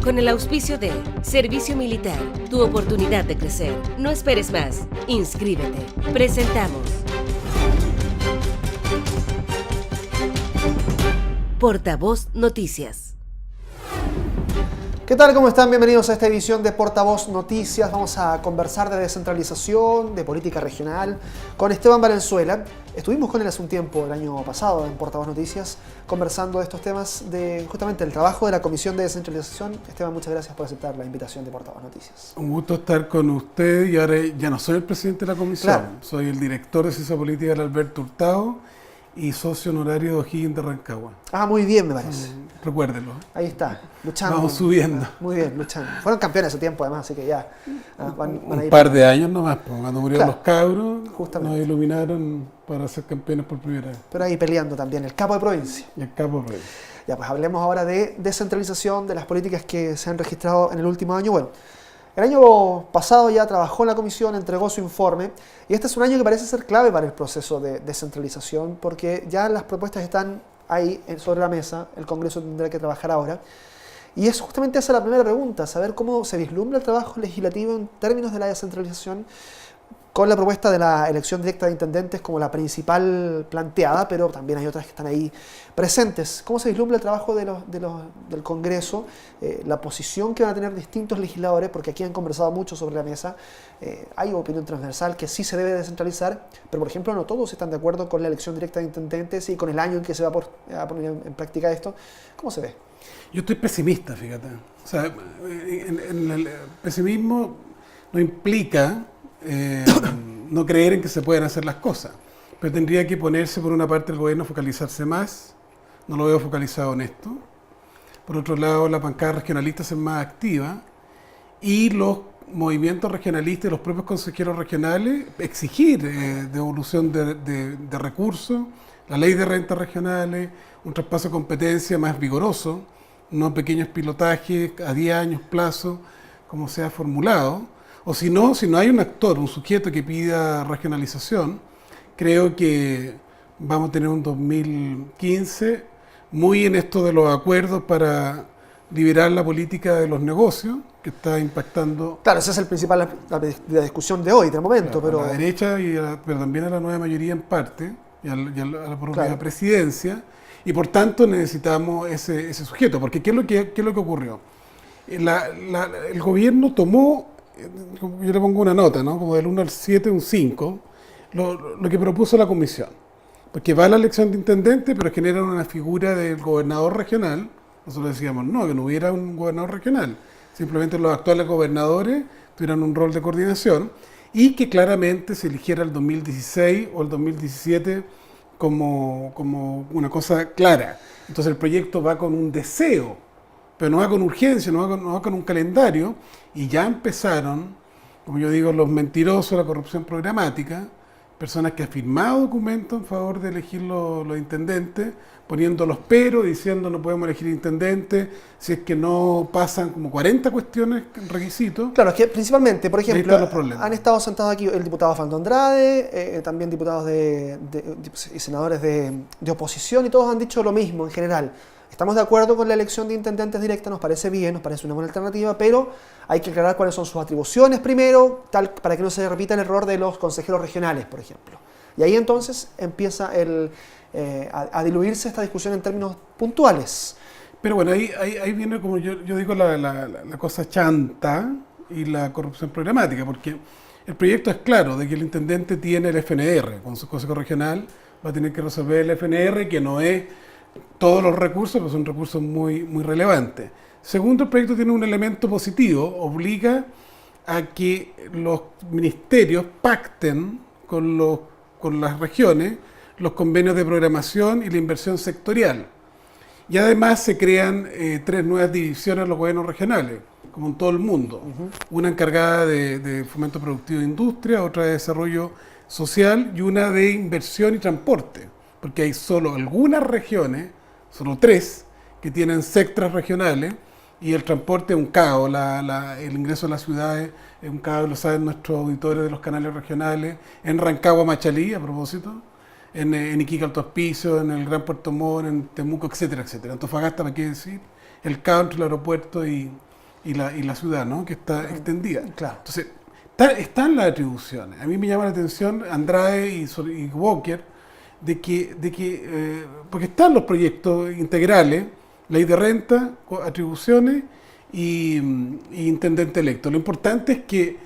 Con el auspicio de Servicio Militar, tu oportunidad de crecer. No esperes más. Inscríbete. Presentamos Portavoz Noticias. ¿Qué tal? ¿Cómo están? Bienvenidos a esta edición de Portavoz Noticias. Vamos a conversar de descentralización, de política regional, con Esteban Valenzuela. Estuvimos con él hace un tiempo, el año pasado, en Portavoz Noticias, conversando de estos temas, de justamente el trabajo de la Comisión de Descentralización. Esteban, muchas gracias por aceptar la invitación de Portavoz Noticias. Un gusto estar con usted, y ahora ya no soy el presidente de la comisión, Claro. Soy el director de Ciencia Política de Alberto Hurtado y socio honorario de O'Higgins de Rancagua. Ah, muy bien, me parece. Recuérdelo. Ahí está, luchando. Vamos subiendo. Muy bien, luchando. Fueron campeones hace tiempo, además, así que ya van a Un ir. par de años nomás, pues, cuando murieron Claro, los cabros, justamente. nos iluminaron para ser campeones por primera vez. Pero ahí peleando también, el capo de provincia. Y el capo rey. Ya, pues hablemos ahora de descentralización, de las políticas que se han registrado en el último año. Bueno, el año pasado ya trabajó en la comisión, entregó su informe, y este es un año que parece ser clave para el proceso de descentralización, porque ya las propuestas están ahí sobre la mesa, el Congreso tendrá que trabajar ahora. Y es justamente esa la primera pregunta, saber cómo se vislumbra el trabajo legislativo en términos de la descentralización, con la propuesta de la elección directa de intendentes como la principal planteada, pero también hay otras que están ahí presentes. ¿Cómo se vislumbra el trabajo del Congreso? La posición que van a tener distintos legisladores, porque aquí han conversado mucho sobre la mesa. Hay opinión transversal que sí se debe descentralizar, pero por ejemplo no todos están de acuerdo con la elección directa de intendentes y con el año en que se va a poner en práctica esto. ¿Cómo se ve? Yo estoy pesimista, fíjate. O sea, en el pesimismo no implica no creer en que se pueden hacer las cosas, pero tendría que ponerse por una parte el gobierno, focalizarse más. No lo veo focalizado en esto. Por otro lado, la bancada regionalista es más activa y los movimientos regionalistas y los propios consejeros regionales exigir devolución de recursos, la ley de rentas regionales, un traspaso de competencia más vigoroso, no pequeños pilotajes a 10 años plazo, como se ha formulado. O si no hay un actor, un sujeto que pida regionalización, creo que vamos a tener un 2015 muy en esto de los acuerdos para liberar la política de los negocios, que está impactando. Claro, esa es el principal la discusión de hoy, del momento. Claro, pero a la derecha, pero también a la nueva mayoría en parte, y a la propia claro, presidencia, y por tanto necesitamos ese sujeto, porque ¿qué es lo que ocurrió? El gobierno tomó, yo le pongo una nota, ¿no? Como del 1 al 7, un 5, lo que propuso la comisión. Porque va a la elección de intendente, pero generan una figura del gobernador regional. Nosotros decíamos, no, que no hubiera un gobernador regional. Simplemente los actuales gobernadores tuvieran un rol de coordinación y que claramente se eligiera el 2016 o el 2017 como una cosa clara. Entonces el proyecto va con un deseo, pero no va con urgencia, no va con un calendario, y ya empezaron, como yo digo, los mentirosos, la corrupción programática, personas que han firmado documentos en favor de elegir los intendentes, poniendo los peros, diciendo no podemos elegir intendentes, si es que no pasan como 40 cuestiones, requisitos. Claro, es que principalmente, por ejemplo, han estado sentados aquí el diputado Faldo Andrade, también diputados y senadores de oposición, y todos han dicho lo mismo en general. Estamos de acuerdo con la elección de intendentes directa, nos parece bien, nos parece una buena alternativa, pero hay que aclarar cuáles son sus atribuciones primero, para que no se repita el error de los consejeros regionales, por ejemplo. Y ahí entonces empieza a diluirse esta discusión en términos puntuales. Pero bueno, ahí viene, como yo digo, la cosa chanta y la corrupción programática, porque el proyecto es claro, de que el intendente tiene el FNR, con su consejo regional va a tener que resolver el FNR, que no es todos los recursos, pero son recursos muy, muy relevantes. Segundo, el proyecto tiene un elemento positivo, obliga a que los ministerios pacten con las regiones los convenios de programación y la inversión sectorial. Y además se crean 3 nuevas divisiones en los gobiernos regionales, como en todo el mundo. Una encargada de fomento productivo de industria, otra de desarrollo social y una de inversión y transporte. Porque hay solo algunas regiones, solo 3, que tienen sectras regionales, y el transporte es un caos, el ingreso a las ciudades es un caos, lo saben nuestros auditores de los canales regionales, en Rancagua, Machalí, a propósito, en Iquique, Alto Hospicio, en el Gran Puerto Montt, en Temuco, etcétera, etcétera. Antofagasta, ¿para qué decir? El caos entre el aeropuerto y y la ciudad, ¿no? Que está extendida. Claro. Entonces, están las atribuciones. A mí me llama la atención Andrade y Walker porque están los proyectos integrales, ley de renta, atribuciones y intendente electo. Lo importante es que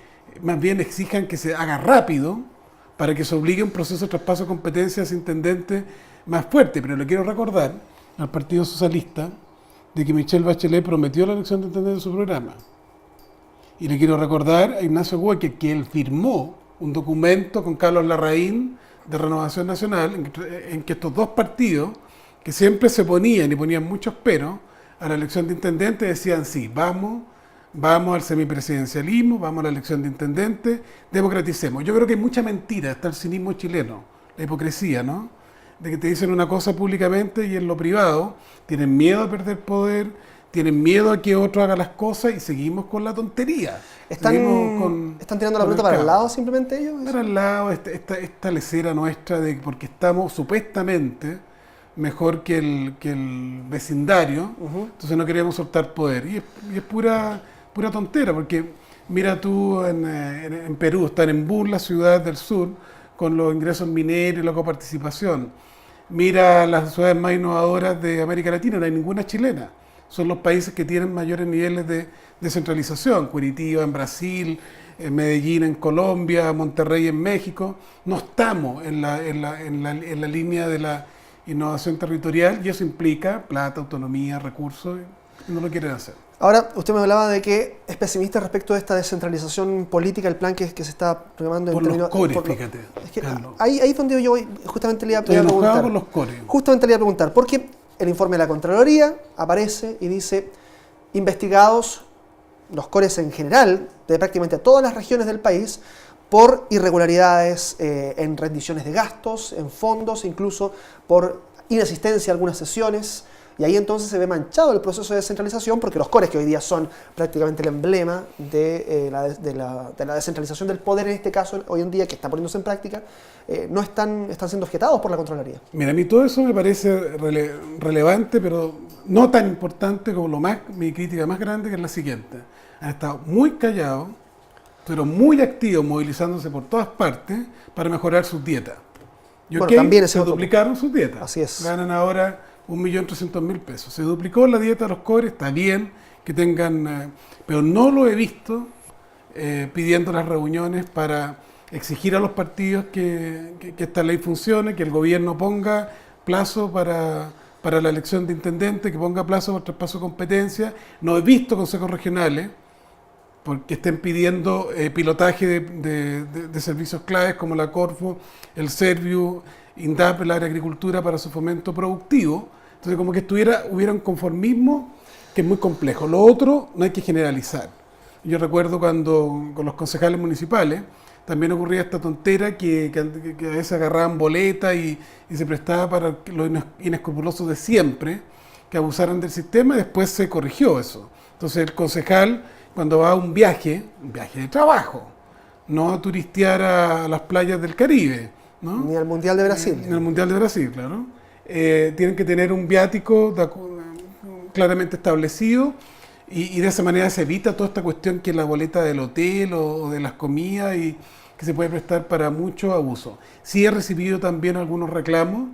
más bien exijan que se haga rápido para que se obligue a un proceso de traspaso de competencias a intendente más fuerte. Pero le quiero recordar al Partido Socialista de que Michelle Bachelet prometió la elección de intendente en su programa. Y le quiero recordar a Ignacio Walker que él firmó un documento con Carlos Larraín de Renovación Nacional en que estos dos partidos, que siempre se ponían y ponían muchos peros a la elección de intendente, decían sí, vamos al semipresidencialismo, vamos a la elección de intendente, democraticemos. Yo creo que hay mucha mentira, está el cinismo chileno, la hipocresía, ¿no? De que te dicen una cosa públicamente y en lo privado tienen miedo a perder poder, tienen miedo a que otro haga las cosas y seguimos con la tontería. ¿Están tirando la pelota para el lado simplemente ellos? Para el lado, esta lecera nuestra de porque estamos supuestamente mejor que el vecindario, entonces no queremos soltar poder. Y es pura tontera, porque mira tú en Perú, están en Bus, la ciudad del sur, con los ingresos mineros y la coparticipación. Mira las ciudades más innovadoras de América Latina, no hay ninguna chilena. Son los países que tienen mayores niveles de descentralización. Curitiba en Brasil, Medellín en Colombia, Monterrey en México. No estamos en la línea de la innovación territorial y eso implica plata, autonomía, recursos, y no lo quieren hacer. Ahora, usted me hablaba de que es pesimista respecto de esta descentralización política, el plan que se está programando en Por los cores, por fíjate. Es que ahí es donde yo voy, justamente le iba a Estoy preguntar. enojado con los cores. Justamente le iba a preguntar, porque el informe de la Contraloría aparece y dice, investigados los cores en general, de prácticamente todas las regiones del país, por irregularidades en rendiciones de gastos, en fondos, incluso por inasistencia a algunas sesiones. Y ahí entonces se ve manchado el proceso de descentralización porque los cores, que hoy día son prácticamente el emblema de la descentralización del poder, en este caso, hoy en día, que está poniéndose en práctica, no están siendo objetados por la Contraloría. Mira, a mí todo eso me parece relevante, pero no tan importante como mi crítica más grande, que es la siguiente. Han estado muy callados, pero muy activos, movilizándose por todas partes para mejorar sus dietas. Y bueno, también se duplicaron sus dietas. Así es. Ganan ahora 1.300.000 pesos. Se duplicó la dieta de los cores, está bien que tengan, pero no lo he visto pidiendo las reuniones para exigir a los partidos que esta ley funcione, que el gobierno ponga plazo para la elección de intendente, que ponga plazo para el traspaso de competencia. No he visto consejos regionales porque estén pidiendo pilotaje de servicios claves como la Corfo, el Serviu, INDAP, el área de agricultura para su fomento productivo. Entonces como que hubiera un conformismo que es muy complejo. Lo otro no hay que generalizar. Yo recuerdo cuando con los concejales municipales también ocurría esta tontera que a veces agarraban boletas y se prestaba para los inescrupulosos de siempre que abusaran del sistema y después se corrigió eso. Entonces el concejal, cuando va a un viaje de trabajo, no a turistear a las playas del Caribe, ¿no? Ni al Mundial de Brasil. Ni al Mundial de Brasil, claro. Tienen que tener un viático claramente establecido y de esa manera se evita toda esta cuestión que es la boleta del hotel o de las comidas y que se puede prestar para mucho abuso. Sí he recibido también algunos reclamos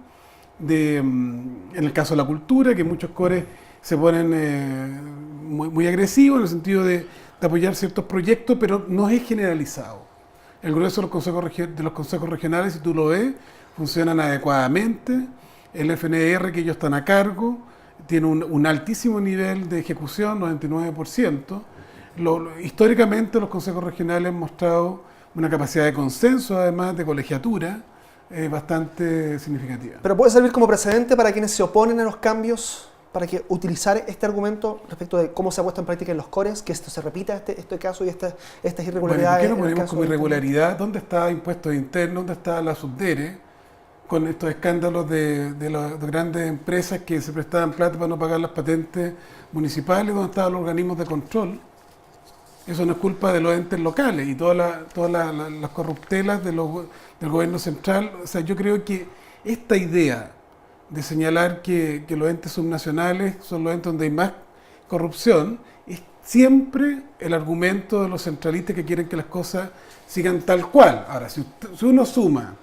en el caso de la cultura, que muchos cores se ponen muy agresivos en el sentido de apoyar ciertos proyectos, pero no es generalizado. El grueso de los consejos regionales, si tú lo ves, funcionan adecuadamente. El FNR, que ellos están a cargo, tiene un altísimo nivel de ejecución, 99%. Históricamente los consejos regionales han mostrado una capacidad de consenso, además de colegiatura, bastante significativa. Pero puede servir como precedente para quienes se oponen a los cambios, para que utilizar este argumento respecto de cómo se ha puesto en práctica en los cores, que esto se repita, este caso y estas irregularidades. Bueno, ¿por qué no ponemos como irregularidad? ¿Dónde está impuestos internos? ¿Dónde está la subdere? Con estos escándalos de las grandes empresas que se prestaban plata para no pagar las patentes municipales, ¿dónde estaban los organismos de control? Eso no es culpa de los entes locales y todas las corruptelas del gobierno central. O sea, yo creo que esta idea de señalar que los entes subnacionales son los entes donde hay más corrupción es siempre el argumento de los centralistas que quieren que las cosas sigan tal cual. Ahora, si uno suma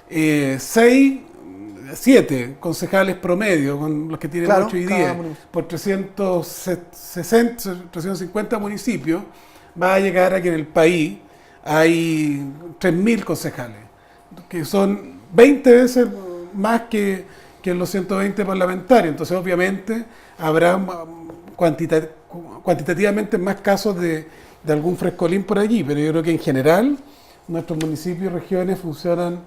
7 concejales promedio, con los que tienen 8 y 10, por 350 municipios, va a llegar a que en el país hay 3.000 concejales, que son 20 veces más que en los 120 parlamentarios. Entonces, obviamente, habrá cuantitativamente más casos de algún frescolín por allí, pero yo creo que en general nuestros municipios y regiones funcionan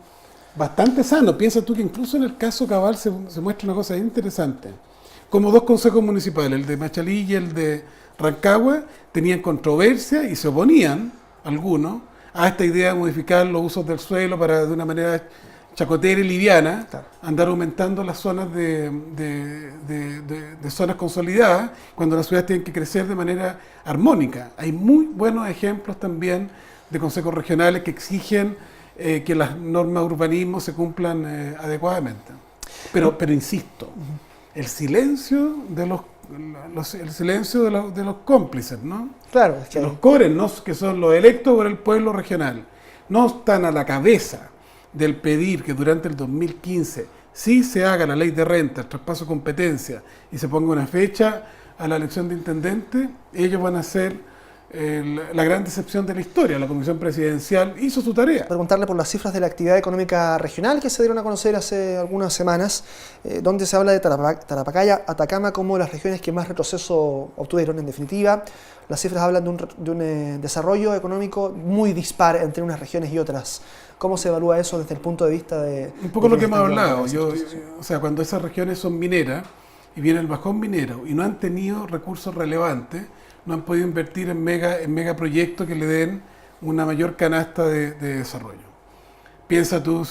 bastante sanos. Piensa tú que incluso en el caso Cabal se muestra una cosa interesante. Como 2 consejos municipales, el de Machalí y el de Rancagua, tenían controversia y se oponían, algunos, a esta idea de modificar los usos del suelo para, de una manera chacotera y liviana, andar aumentando las zonas de zonas consolidadas, cuando las ciudades tienen que crecer de manera armónica. Hay muy buenos ejemplos también de consejos regionales que exigen que las normas de urbanismo se cumplan adecuadamente. Pero insisto, el silencio de los cómplices, ¿no? Claro, es que los cores, ¿no? Que son los electos por el pueblo regional, no están a la cabeza del pedir que durante el 2015 sí se haga la ley de renta, el traspaso de competencia y se ponga una fecha a la elección de intendente. Ellos van a ser la gran decepción de la historia. La Comisión Presidencial hizo su tarea. Preguntarle por las cifras de la actividad económica regional que se dieron a conocer hace algunas semanas, donde se habla de Tarapacaya, Atacama como las regiones que más retroceso obtuvieron. En definitiva, las cifras hablan de un desarrollo económico muy dispar entre unas regiones y otras. ¿Cómo se evalúa eso desde el punto de vista de... Un poco lo que hemos hablado. O sea, cuando esas regiones son mineras y viene el bajón minero y no han tenido recursos relevantes, no han podido invertir en megaproyectos que le den una mayor canasta de desarrollo. Piensa tú,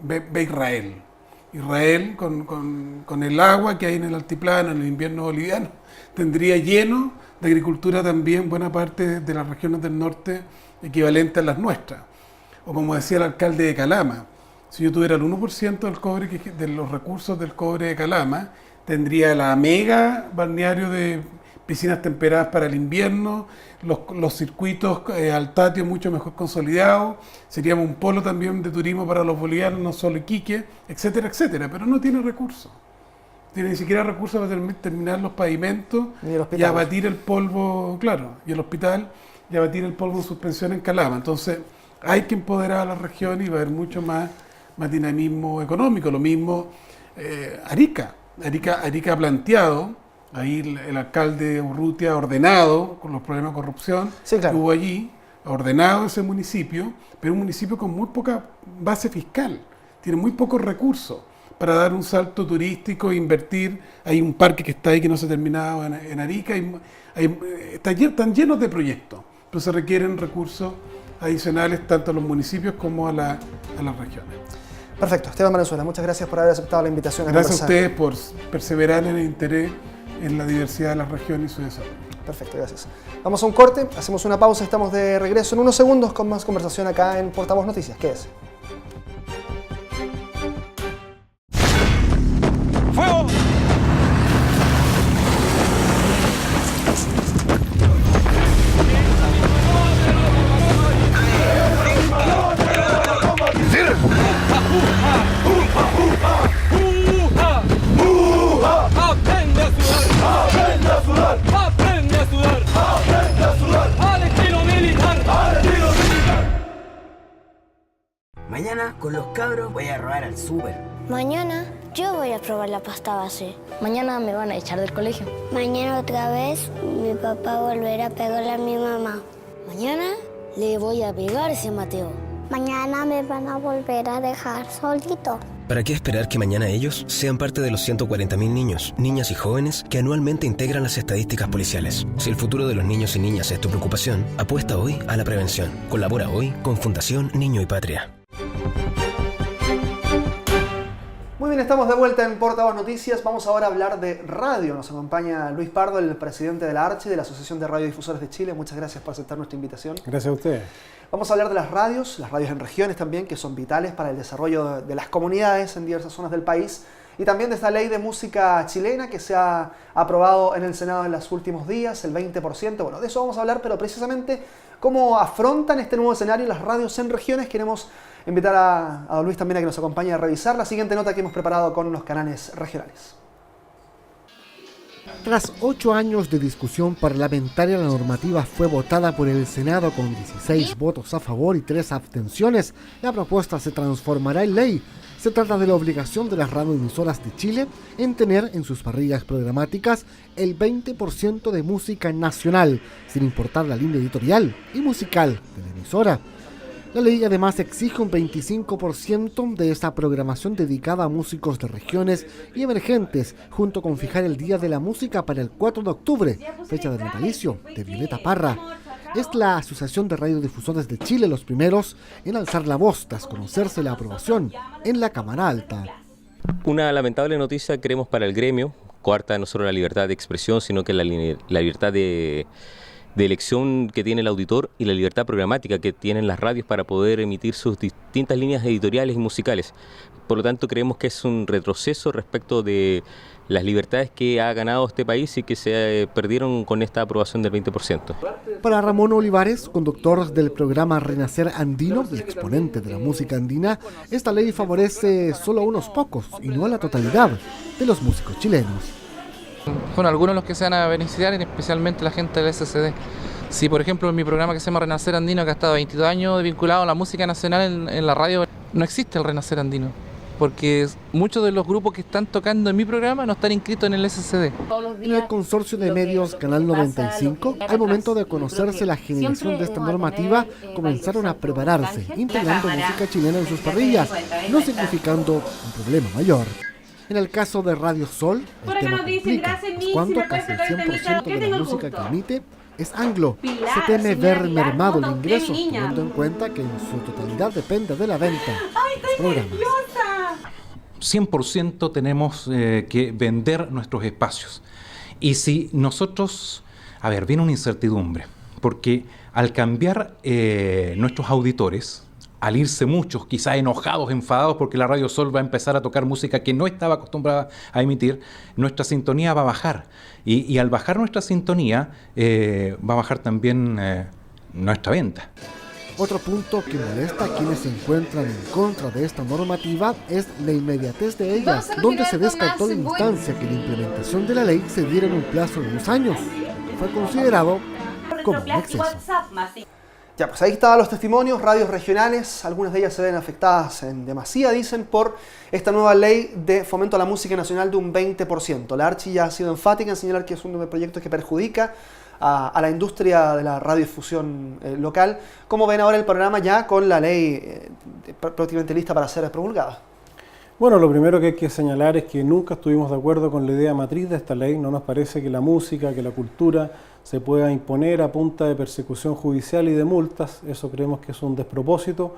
ve Israel. Israel, con el agua que hay en el altiplano, en el invierno boliviano, tendría lleno de agricultura también buena parte de las regiones del norte equivalente a las nuestras. O como decía el alcalde de Calama, si yo tuviera el 1% del cobre, de los recursos del cobre de Calama, tendría la mega balneario de piscinas temperadas para el invierno, los circuitos al tatio mucho mejor consolidados, seríamos un polo también de turismo para los bolivianos, no solo Iquique, etcétera, etcétera, pero no tiene recursos. Tiene ni siquiera recursos para terminar los pavimentos y abatir el polvo, claro, y el hospital, y abatir el polvo en suspensión en Calama. Entonces, hay que empoderar a la región y va a haber mucho más dinamismo económico. Lo mismo Arica ha planteado. Ahí el alcalde Urrutia ha ordenado, con los problemas de corrupción que hubo allí, ha ordenado ese municipio, pero un municipio con muy poca base fiscal, tiene muy pocos recursos para dar un salto turístico e invertir. Hay un parque que está ahí que no se ha terminado en Arica, están llenos de proyectos, pero se requieren recursos adicionales tanto a los municipios como a las regiones. Perfecto. Esteban Valenzuela, muchas gracias por haber aceptado la invitación. Gracias a ustedes por perseverar en el interés en la diversidad de la región y su desarrollo. Perfecto, gracias. Vamos a un corte, hacemos una pausa, estamos de regreso en unos segundos con más conversación acá en Portavoz Noticias. Quédese. ¡Fuego! Mañana con los cabros voy a robar al súper. Mañana yo voy a probar la pasta base. Mañana me van a echar del colegio. Mañana otra vez mi papá volverá a pegarle a mi mamá. Mañana le voy a pegar ese Mateo. Mañana me van a volver a dejar solito. ¿Para qué esperar que mañana ellos sean parte de los 140.000 niños, niñas y jóvenes que anualmente integran las estadísticas policiales? Si el futuro de los niños y niñas es tu preocupación, apuesta hoy a la prevención. Colabora hoy con Fundación Niño y Patria. Muy bien, estamos de vuelta en Portavoz Noticias. Vamos ahora a hablar de radio. Nos acompaña Luis Pardo, el presidente de la ARCHE, de la Asociación de Radiodifusores de Chile. Muchas gracias por aceptar nuestra invitación. Gracias a ustedes. Vamos a hablar de las radios en regiones también, que son vitales para el desarrollo de las comunidades en diversas zonas del país. y también de esta ley de música chilena que se ha aprobado en el Senado en los últimos días, el 20%. Bueno, de eso vamos a hablar, pero precisamente cómo afrontan este nuevo escenario las radios en regiones. Queremos invitar a don Luis también a que nos acompañe a revisar la siguiente nota que hemos preparado con los canales regionales. Tras 8 años de discusión parlamentaria, la normativa fue votada por el Senado con 16 votos a favor y 3 abstenciones. La propuesta se transformará en ley. Se trata de la obligación de las radioemisoras de Chile en tener en sus parrillas programáticas el 20% de música nacional, sin importar la línea editorial y musical de la emisora. La ley además exige un 25% de esta programación dedicada a músicos de regiones y emergentes, junto con fijar el Día de la Música para el 4 de octubre, fecha del natalicio de Violeta Parra. Es la Asociación de Radiodifusores de Chile los primeros en alzar la voz tras conocerse la aprobación en la Cámara Alta. Una lamentable noticia, creemos, para el gremio. Coarta no solo la libertad de expresión, sino que la libertad de elección que tiene el auditor y la libertad programática que tienen las radios para poder emitir sus distintas líneas editoriales y musicales. Por lo tanto, creemos que es un retroceso respecto de las libertades que ha ganado este país y que se perdieron con esta aprobación del 20%. Para Ramón Olivares, conductor del programa Renacer Andino y exponente de la música andina, esta ley favorece solo a unos pocos y no a la totalidad de los músicos chilenos. Bueno, algunos los que se van a beneficiar, especialmente la gente del SCD. Si, por ejemplo, en mi programa que se llama Renacer Andino, que ha estado 22 años vinculado a la música nacional en la radio, no existe el Renacer Andino, porque muchos de los grupos que están tocando en mi programa no están inscritos en el SCD. En el consorcio de medios Canal 95, al momento de conocerse la generación de esta normativa, comenzaron a prepararse, integrando música chilena en sus parrillas, no significando un problema mayor. En el caso de Radio Sol, el tema complica, pues cuando casi el 100% de la música que emite es anglo. Se teme ver mermado el ingreso, teniendo en cuenta que en su totalidad depende de la venta de los programas. 100% tenemos que vender nuestros espacios. Y si nosotros, viene una incertidumbre, porque al cambiar nuestros auditores, al irse muchos, quizás enojados, enfadados, porque la Radio Sol va a empezar a tocar música que no estaba acostumbrada a emitir, nuestra sintonía va a bajar. Y al bajar nuestra sintonía, va a bajar también nuestra venta. Otro punto que molesta a quienes se encuentran en contra de esta normativa es la inmediatez de ella, donde se descartó la instancia que la implementación de la ley se diera en un plazo de 2 años. Fue considerado como un exceso. Ya, pues ahí estaban los testimonios, radios regionales, algunas de ellas se ven afectadas en demasía, dicen, por esta nueva ley de fomento a la música nacional de un 20%. La Archi ya ha sido enfática en señalar que es uno de los proyectos que perjudica a la industria de la radiodifusión local. ¿Cómo ven ahora el programa ya con la ley prácticamente lista para ser promulgada? Bueno, lo primero que hay que señalar es que nunca estuvimos de acuerdo con la idea matriz de esta ley. No nos parece que la música, que la cultura se pueda imponer a punta de persecución judicial y de multas. Eso creemos que es un despropósito.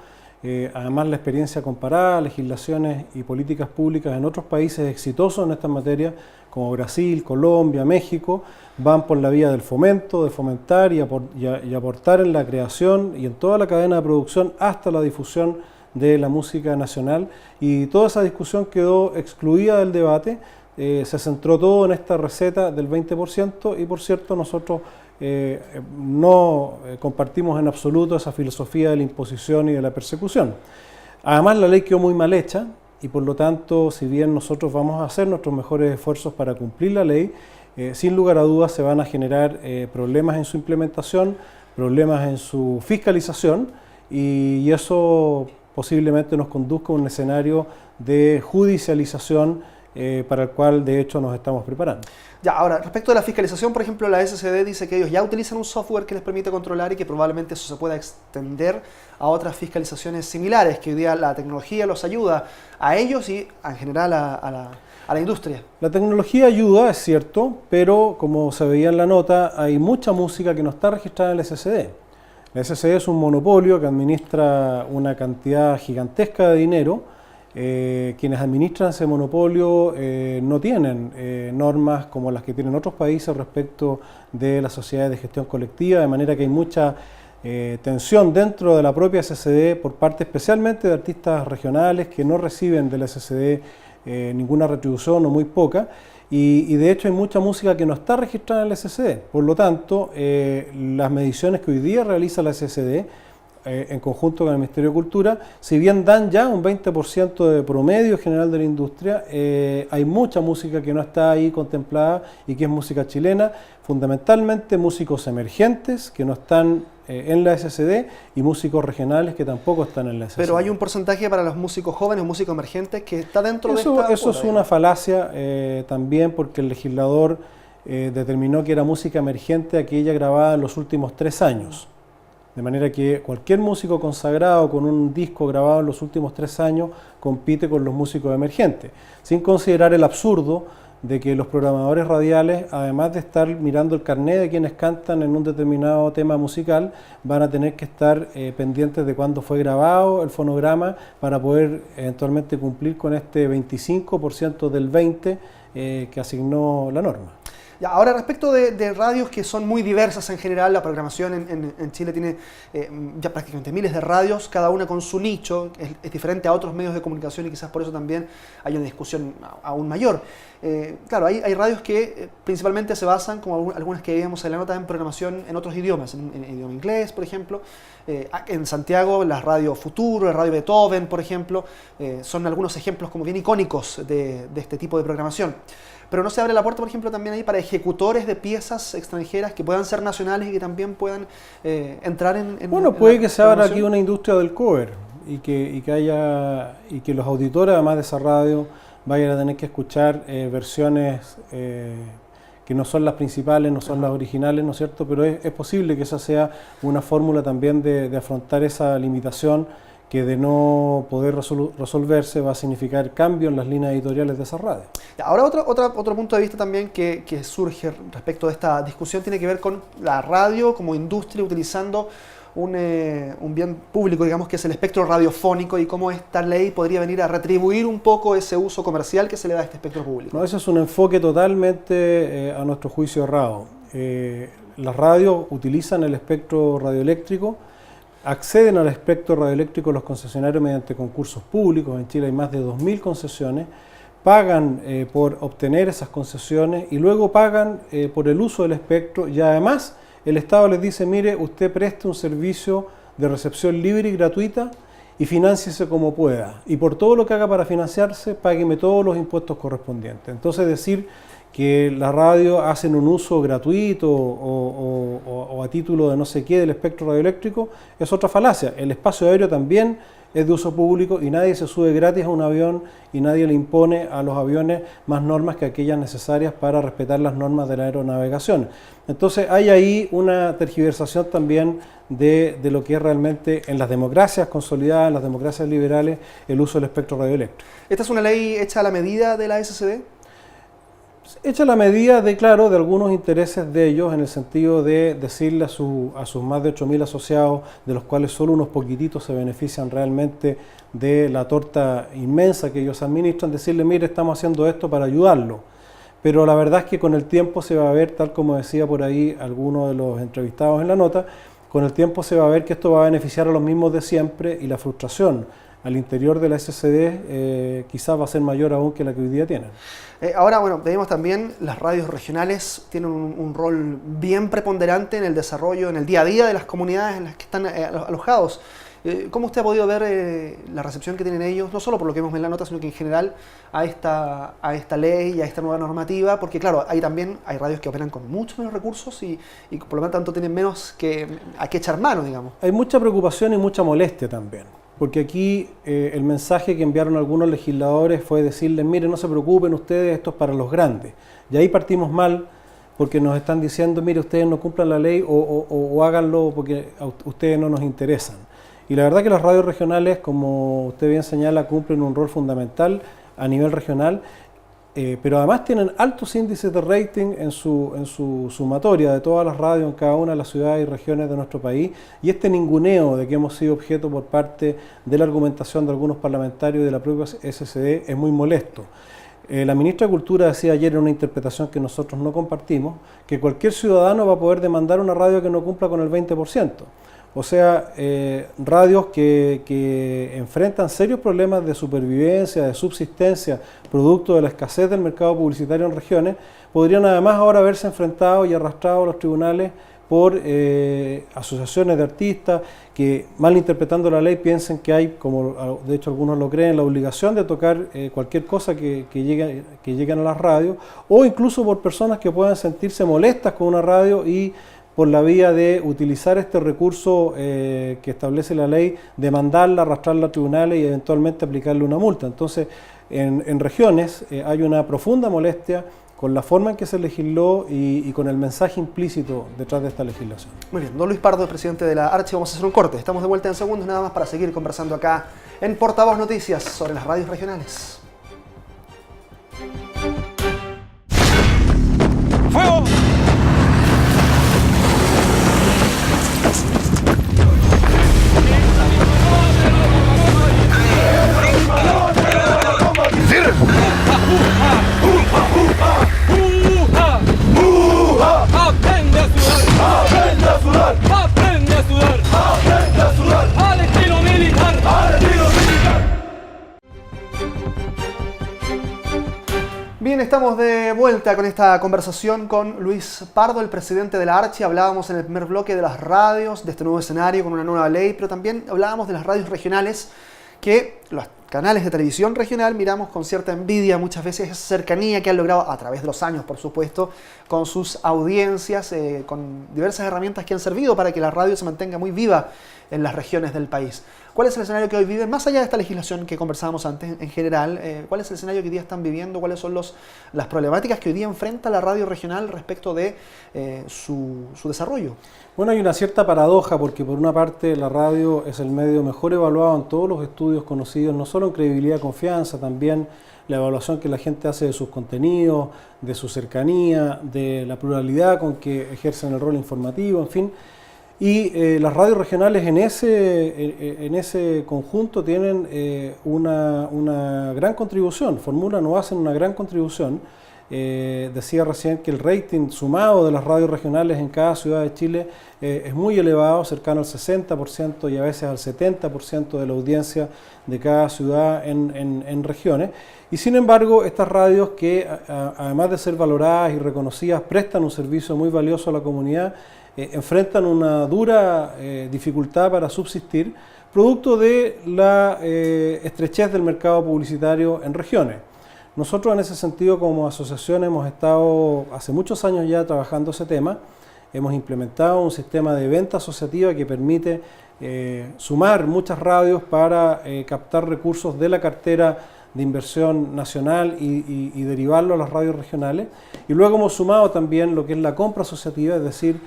Además, la experiencia comparada, legislaciones y políticas públicas en otros países exitosos en esta materia, como Brasil, Colombia, México, van por la vía del fomento, de fomentar y aportar en la creación y en toda la cadena de producción hasta la difusión de la música nacional, y toda esa discusión quedó excluida del debate. Se centró todo en esta receta del 20% y, por cierto, nosotros no compartimos en absoluto esa filosofía de la imposición y de la persecución. Además, la ley quedó muy mal hecha y, por lo tanto, si bien nosotros vamos a hacer nuestros mejores esfuerzos para cumplir la ley, sin lugar a dudas se van a generar problemas en su implementación, problemas en su fiscalización, y eso posiblemente nos conduzca a un escenario de judicialización para el cual de hecho nos estamos preparando. Ya, ahora, respecto de la fiscalización, por ejemplo, la SCD dice que ellos ya utilizan un software que les permite controlar y que probablemente eso se pueda extender a otras fiscalizaciones similares, que hoy día la tecnología los ayuda a ellos y en general a la industria. La tecnología ayuda, es cierto, pero como se veía en la nota, hay mucha música que no está registrada en el SCD. La SCD es un monopolio que administra una cantidad gigantesca de dinero. Quienes administran ese monopolio no tienen normas como las que tienen otros países respecto de las sociedades de gestión colectiva, de manera que hay mucha tensión dentro de la propia SCD por parte especialmente de artistas regionales que no reciben del SCD ninguna retribución o muy poca. Y de hecho hay mucha música que no está registrada en el SSD. Por lo tanto, las mediciones que hoy día realiza la SSD en conjunto con el Ministerio de Cultura, si bien dan ya un 20% de promedio general de la industria, hay mucha música que no está ahí contemplada y que es música chilena, fundamentalmente músicos emergentes que no están en la SSD y músicos regionales que tampoco están en la SSD. Pero hay un porcentaje para los músicos jóvenes, músicos emergentes, que está dentro de esta... Eso es una falacia también, porque el legislador determinó que era música emergente aquella grabada en los últimos 3 años. De manera que cualquier músico consagrado con un disco grabado en los últimos 3 años compite con los músicos emergentes, sin considerar el absurdo de que los programadores radiales, además de estar mirando el carnet de quienes cantan en un determinado tema musical, van a tener que estar pendientes de cuándo fue grabado el fonograma para poder eventualmente cumplir con este 25% del 20% que asignó la norma. Ya, ahora, respecto de radios que son muy diversas en general, la programación en Chile tiene ya prácticamente miles de radios, cada una con su nicho, es diferente a otros medios de comunicación y quizás por eso también hay una discusión aún mayor. Claro, hay radios que principalmente se basan, como algunas que veíamos en la nota, en programación en otros idiomas, en idioma inglés, por ejemplo. En Santiago, las radios Futuro, la radio Beethoven, por ejemplo, son algunos ejemplos como bien icónicos de este tipo de programación. Pero no se abre la puerta, por ejemplo, también ahí para ejecutores de piezas extranjeras que puedan ser nacionales y que también puedan entrar en bueno, puede que se abra aquí una industria del cover y que los auditores, además de esa radio, vayan a tener que escuchar versiones que no son las principales, no son las originales, ¿no es cierto? Pero es posible que esa sea una fórmula también de afrontar esa limitación que de no poder resolverse va a significar cambio en las líneas editoriales de esa radio. Ahora otro punto de vista también que surge respecto de esta discusión tiene que ver con la radio como industria utilizando un bien público, digamos, que es el espectro radiofónico, y cómo esta ley podría venir a retribuir un poco ese uso comercial que se le da a este espectro público. No, ese es un enfoque totalmente a nuestro juicio errado. Las radios utilizan el espectro radioeléctrico, acceden al espectro radioeléctrico los concesionarios mediante concursos públicos. En Chile hay más de 2.000 concesiones, pagan por obtener esas concesiones y luego pagan por el uso del espectro, y además el Estado les dice: mire, usted preste un servicio de recepción libre y gratuita y financiese como pueda, y por todo lo que haga para financiarse, págueme todos los impuestos correspondientes. Entonces, decir que la radio hacen un uso gratuito o a título de no sé qué del espectro radioeléctrico es otra falacia. El espacio aéreo también es de uso público y nadie se sube gratis a un avión y nadie le impone a los aviones más normas que aquellas necesarias para respetar las normas de la aeronavegación. Entonces hay ahí una tergiversación también de lo que es realmente en las democracias consolidadas, en las democracias liberales, el uso del espectro radioeléctrico. ¿Esta es una ley hecha a la medida de la SSD? Hecha la medida de, claro, de algunos intereses de ellos, en el sentido de decirle a sus más de 8.000 asociados, de los cuales solo unos poquititos se benefician realmente de la torta inmensa que ellos administran, decirle: mire, estamos haciendo esto para ayudarlo. Pero la verdad es que con el tiempo se va a ver, tal como decía por ahí alguno de los entrevistados en la nota, con el tiempo se va a ver que esto va a beneficiar a los mismos de siempre, y la frustración al interior de la SSD quizás va a ser mayor aún que la que hoy día tienen. Ahora, bueno, vemos también las radios regionales tienen un rol bien preponderante en el desarrollo, en el día a día de las comunidades en las que están alojados. ¿Cómo usted ha podido ver la recepción que tienen ellos, no solo por lo que vemos en la nota, sino que en general a esta ley y a esta nueva normativa? Porque claro, hay radios que operan con mucho menos recursos y por lo tanto tienen menos a qué echar mano, digamos. Hay mucha preocupación y mucha molestia también. Porque aquí el mensaje que enviaron algunos legisladores fue decirles: miren, no se preocupen ustedes, esto es para los grandes. Y ahí partimos mal, porque nos están diciendo: mire, ustedes no cumplan la ley o háganlo porque a ustedes no nos interesan. Y la verdad que las radios regionales, como usted bien señala, cumplen un rol fundamental a nivel regional, pero además tienen altos índices de rating en su sumatoria de todas las radios en cada una de las ciudades y regiones de nuestro país, y este ninguneo de que hemos sido objeto por parte de la argumentación de algunos parlamentarios y de la propia SSD es muy molesto. La ministra de Cultura decía ayer en una interpretación que nosotros no compartimos, que cualquier ciudadano va a poder demandar una radio que no cumpla con el 20%. O sea, radios que enfrentan serios problemas de supervivencia, de subsistencia, producto de la escasez del mercado publicitario en regiones, podrían además ahora verse enfrentados y arrastrados a los tribunales por asociaciones de artistas que, malinterpretando la ley, piensen que hay, como de hecho algunos lo creen, la obligación de tocar cualquier cosa que lleguen a las radios, o incluso por personas que puedan sentirse molestas con una radio y por la vía de utilizar este recurso que establece la ley, demandarla, arrastrarla a tribunales y eventualmente aplicarle una multa. Entonces, en regiones hay una profunda molestia con la forma en que se legisló y con el mensaje implícito detrás de esta legislación. Muy bien, don Luis Pardo, presidente de la Archi, vamos a hacer un corte. Estamos de vuelta en segundos nada más para seguir conversando acá en Portavoz Noticias sobre las radios regionales. ¡Fuego! ¡Aprende a sudar! ¡Aprende a sudar! ¡Aprende a sudar! ¡Aprende a sudar! ¡Al estilo militar! ¡Al estilo militar! Bien, estamos de vuelta con esta conversación con Luis Pardo, el presidente de la Archi. Hablábamos en el primer bloque de las radios, de este nuevo escenario con una nueva ley, pero también hablábamos de las radios regionales, que los canales de televisión regional miramos con cierta envidia muchas veces esa cercanía que han logrado a través de los años, por supuesto, con sus audiencias, con diversas herramientas que han servido para que la radio se mantenga muy viva en las regiones del país. ¿Cuál es el escenario que hoy viven? Más allá de esta legislación que conversábamos antes, en general, ¿cuál es el escenario que hoy día están viviendo? ¿Cuáles son las problemáticas que hoy día enfrenta la radio regional respecto de su desarrollo? Bueno, hay una cierta paradoja porque por una parte la radio es el medio mejor evaluado en todos los estudios conocidos, no solo en credibilidad y confianza, también la evaluación que la gente hace de sus contenidos, de su cercanía, de la pluralidad con que ejercen el rol informativo, en fin. Y las radios regionales en ese conjunto tienen una gran contribución, formulan o hacen una gran contribución. Decía recién que el rating sumado de las radios regionales en cada ciudad de Chile es muy elevado, cercano al 60% y a veces al 70% de la audiencia de cada ciudad en regiones. Y sin embargo, estas radios que además de ser valoradas y reconocidas, prestan un servicio muy valioso a la comunidad, enfrentan una dura dificultad para subsistir, producto de la estrechez del mercado publicitario en regiones. Nosotros en ese sentido como asociación hemos estado hace muchos años ya trabajando ese tema. Hemos implementado un sistema de venta asociativa que permite sumar muchas radios para captar recursos de la cartera de inversión nacional y derivarlo a las radios regionales. Y luego hemos sumado también lo que es la compra asociativa, es decir,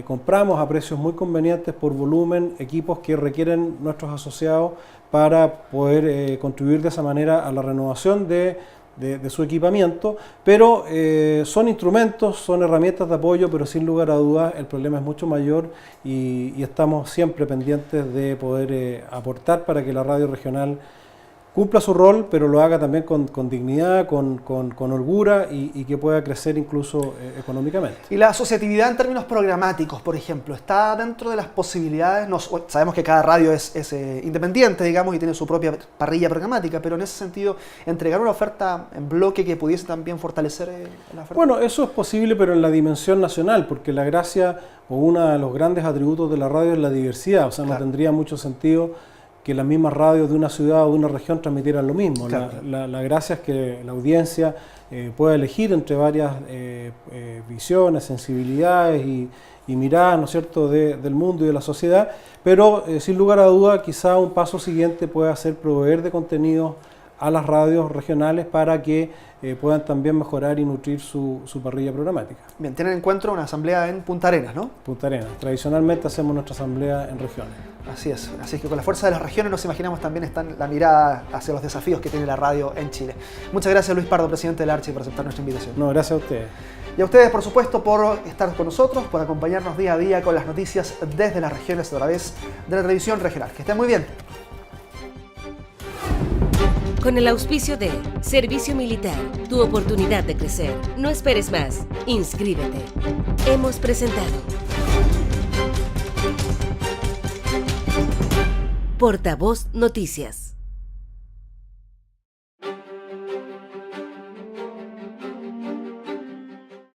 compramos a precios muy convenientes por volumen equipos que requieren nuestros asociados para poder contribuir de esa manera a la renovación de su equipamiento, pero son instrumentos, son herramientas de apoyo, pero sin lugar a dudas el problema es mucho mayor y estamos siempre pendientes de poder aportar para que la radio regional cumpla su rol, pero lo haga también con dignidad, con holgura y que pueda crecer incluso económicamente. ¿Y la asociatividad en términos programáticos, por ejemplo, está dentro de las posibilidades? Sabemos que cada radio es independiente, digamos, y tiene su propia parrilla programática, pero en ese sentido, entregar una oferta en bloque que pudiese también fortalecer la oferta. Bueno, eso es posible, pero en la dimensión nacional, porque la gracia o uno de los grandes atributos de la radio es la diversidad, o sea, no tendría mucho sentido que las mismas radios de una ciudad o de una región transmitieran lo mismo. Claro. La gracia es que la audiencia pueda elegir entre varias visiones, sensibilidades y miradas, ¿no es cierto?, del mundo y de la sociedad, pero sin lugar a duda quizá un paso siguiente pueda ser proveer de contenidos a las radios regionales para que puedan también mejorar y nutrir su parrilla programática. Bien, tienen en cuenta una asamblea en Punta Arenas, ¿no? Punta Arenas. Tradicionalmente hacemos nuestra asamblea en regiones. Así es que con la fuerza de las regiones nos imaginamos también la mirada hacia los desafíos que tiene la radio en Chile. Muchas gracias Luis Pardo, presidente de la Archi, por aceptar nuestra invitación. No, gracias a ustedes. Y a ustedes, por supuesto, por estar con nosotros, por acompañarnos día a día con las noticias desde las regiones a través de la televisión regional. Que estén muy bien. Con el auspicio de Servicio Militar, tu oportunidad de crecer. No esperes más, inscríbete. Hemos presentado Portavoz Noticias.